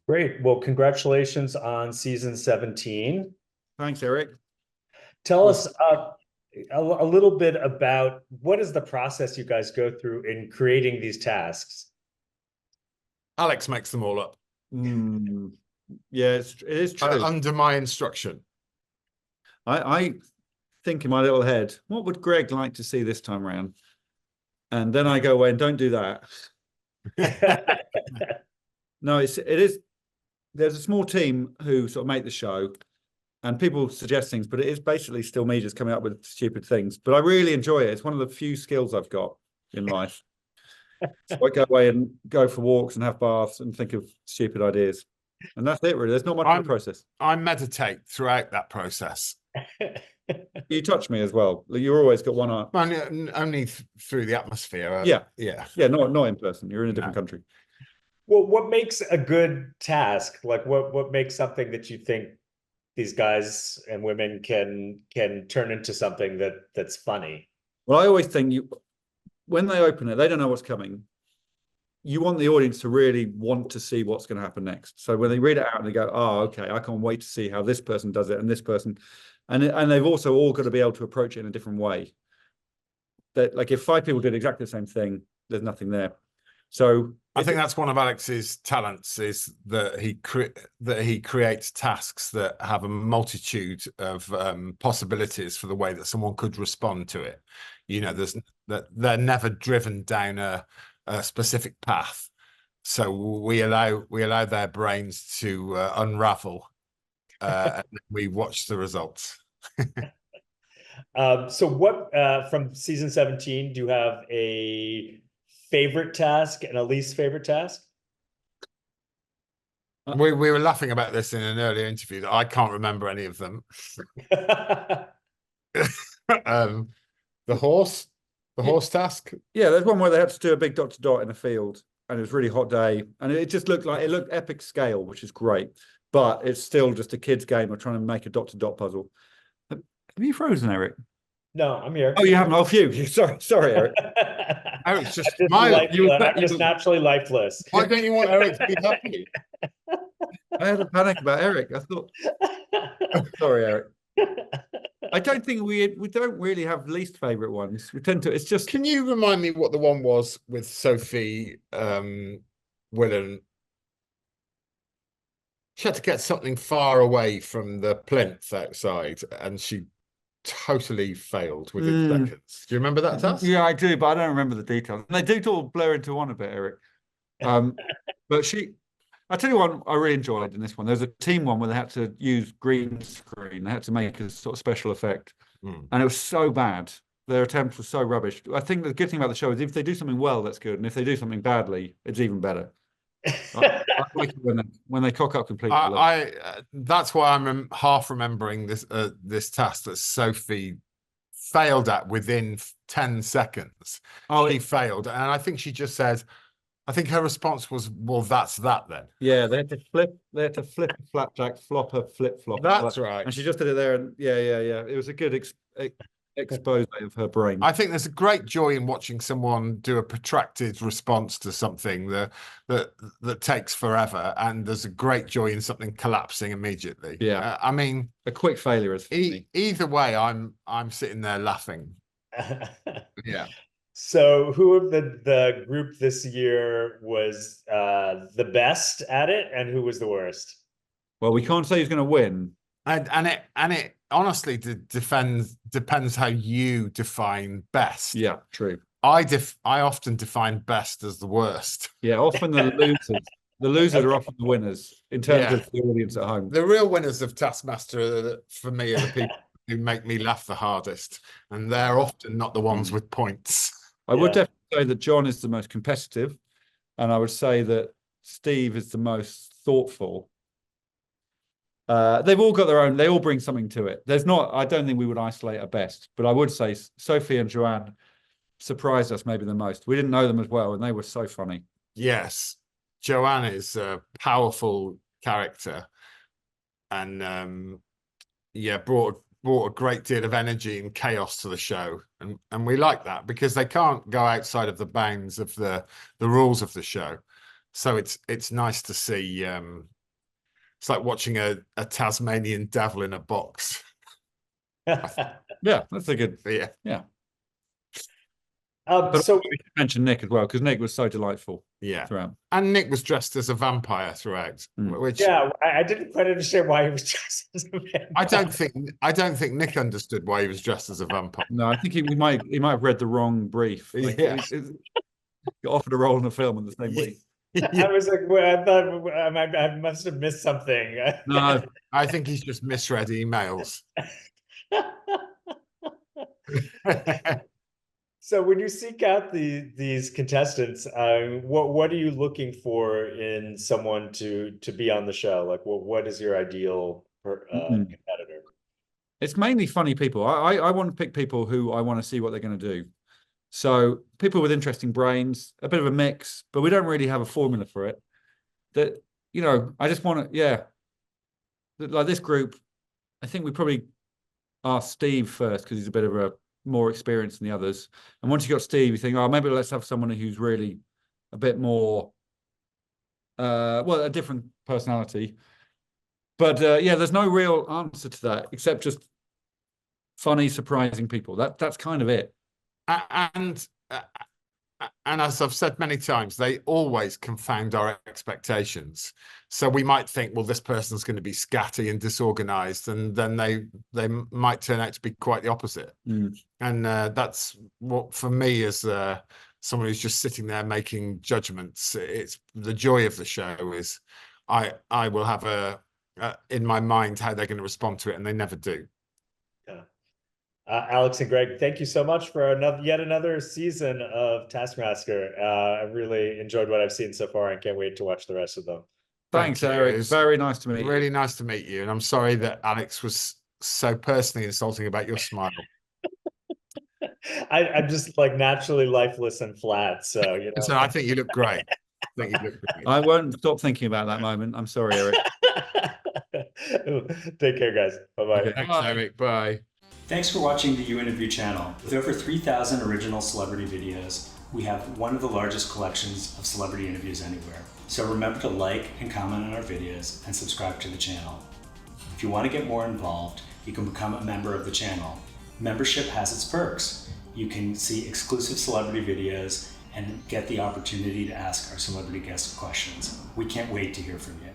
Great. Well, congratulations on season 17. Thanks, Eric. Tell us a little bit about what is the process you guys go through in creating these tasks? Alex makes them all up Yeah, it is true. under my instruction. I think in my little head, what would Greg like to see this time around? And then I go away and don't do that. No, it is. There's a small team who sort of make the show, and people suggest things, but it is basically still me just coming up with stupid things. But I really enjoy it. It's one of the few skills I've got in life. So I go away and go for walks and have baths and think of stupid ideas. And that's it, really. There's not much of a process. I meditate throughout that process. You touch me as well. You've always got one eye. Only through the atmosphere. Yeah. Not in person. You're in a different country. Well, what makes a good task? Like what makes something that you think these guys and women can turn into something that's funny? Well, I always think when they open it, they don't know what's coming. You want the audience to really want to see what's going to happen next. So when they read it out and they go, oh, okay, I can't wait to see how this person does it and this person. And they've also all got to be able to approach it in a different way. That, like, if 5 people did exactly the same thing, there's nothing there. So I think that's one of Alex's talents, is that he creates tasks that have a multitude of possibilities for the way that someone could respond to it. You know, they're never driven down a specific path, so we allow their brains to unravel, and we watch the results. So what from season 17, do you have a favorite task and a least favorite task? We were laughing about this in an earlier interview that I can't remember any of them. The horse task. Yeah, there's one where they had to do a big dot to dot in a field, and it was a really hot day, and it just looked epic scale, which is great, but it's still just a kid's game of trying to make a dot to dot puzzle. Have you frozen, Eric? No, I'm here. Oh, you haven't? Oh, phew. Sorry, Eric. Eric's just I'm just naturally lifeless. Why don't you want Eric to be happy? I had a panic about Eric. I thought, sorry, Eric. I don't think we don't really have least favorite ones. We tend to. It's just. Can you remind me what the one was with Sophie Willen? She had to get something far away from the plinth outside, and she totally failed within seconds. Do you remember that task? Yeah, I do, but I don't remember the details. And they do all blur into one a bit, Eric. But I tell you one I really enjoyed in this one. There's a team one where they had to use green screen. They had to make a sort of special effect. And it was so bad. Their attempt was so rubbish. I think the good thing about the show is if they do something well, that's good. And if they do something badly, it's even better. I like it when they cock up completely. That's why I'm half remembering this task that Sophie failed at within 10 seconds. She failed, and I think she just said, I think her response was, well, that's that then. Yeah, they had to flip a flapjack, flop a flip flop. That's right. And she just did it there, and yeah. It was a good expose of her brain. I think there's a great joy in watching someone do a protracted response to something that takes forever, and there's a great joy in something collapsing immediately. Yeah, I mean, a quick failure is either way. I'm sitting there laughing. Yeah. So who of the group this year was the best at it, and who was the worst? Well, we can't say who's going to win. And it honestly depends how you define best. Yeah, true. I often define best as the worst. Yeah, often the losers. The losers are often the winners in terms of the audience at home. The real winners of Taskmaster, for me, are the people who make me laugh the hardest, and they're often not the ones with points. I would definitely say that John is the most competitive, and I would say that Steve is the most thoughtful. They've all got their own. They all bring something to it. I don't think we would isolate a best, but I would say Sophie and Joanne surprised us maybe the most. We didn't know them as well, and they were so funny. Yes, Joanne is a powerful character, and brought a great deal of energy and chaos to the show, and we like that because they can't go outside of the bounds of the rules of the show. So it's nice to see it's like watching a Tasmanian devil in a box. Yeah, that's a good. Yeah. But So we should mention Nick as well, because Nick was so delightful Yeah. throughout. And Nick was dressed as a vampire throughout, which yeah, I didn't quite understand why he was dressed as a vampire. I don't think Nick understood why he was dressed as a vampire. No, I think he might have read the wrong brief. Like, Yeah. he got offered a role in a film in the same week. I was like, well, I thought I must have missed something. No, I think he's just misread emails. So when you seek out these contestants, what are you looking for in someone to be on the show? Like, what is your ideal competitor? it's mainly funny people. I want to pick people who I want to see what they're going to do. So people with interesting brains, a bit of a mix, but we don't really have a formula for it. That, you know, I just want to, yeah. Like this group, I think we probably ask Steve first because he's a bit of a more experienced than the others. And once you got Steve, you think, oh, maybe let's have someone who's really a bit more, well, a different personality. But yeah, there's no real answer to that except just funny, surprising people. That's kind of it. And as I've said many times, they always confound our expectations. So we might think, well, this person's going to be scatty and disorganized, and then they might turn out to be quite the opposite. And that's what, for me, as someone who's just sitting there making judgments, it's the joy of the show is I will have in my mind how they're going to respond to it, and they never do. Yeah. Alex and Greg, thank you so much for yet another season of Taskmaster. I really enjoyed what I've seen so far and can't wait to watch the rest of them. Thanks, Eric. It's very nice to meet you. Really nice to meet you. And I'm sorry that Alex was so personally insulting about your smile. I'm just like naturally lifeless and flat. So, you know. So I think you look great. I won't stop thinking about that moment. I'm sorry, Eric. Take care, guys. Bye-bye. Okay, thanks, Eric. Bye. Thanks for watching the You Interview channel. With over 3,000 original celebrity videos, we have one of the largest collections of celebrity interviews anywhere. So remember to like and comment on our videos and subscribe to the channel. If you want to get more involved, you can become a member of the channel. Membership has its perks. You can see exclusive celebrity videos and get the opportunity to ask our celebrity guests questions. We can't wait to hear from you.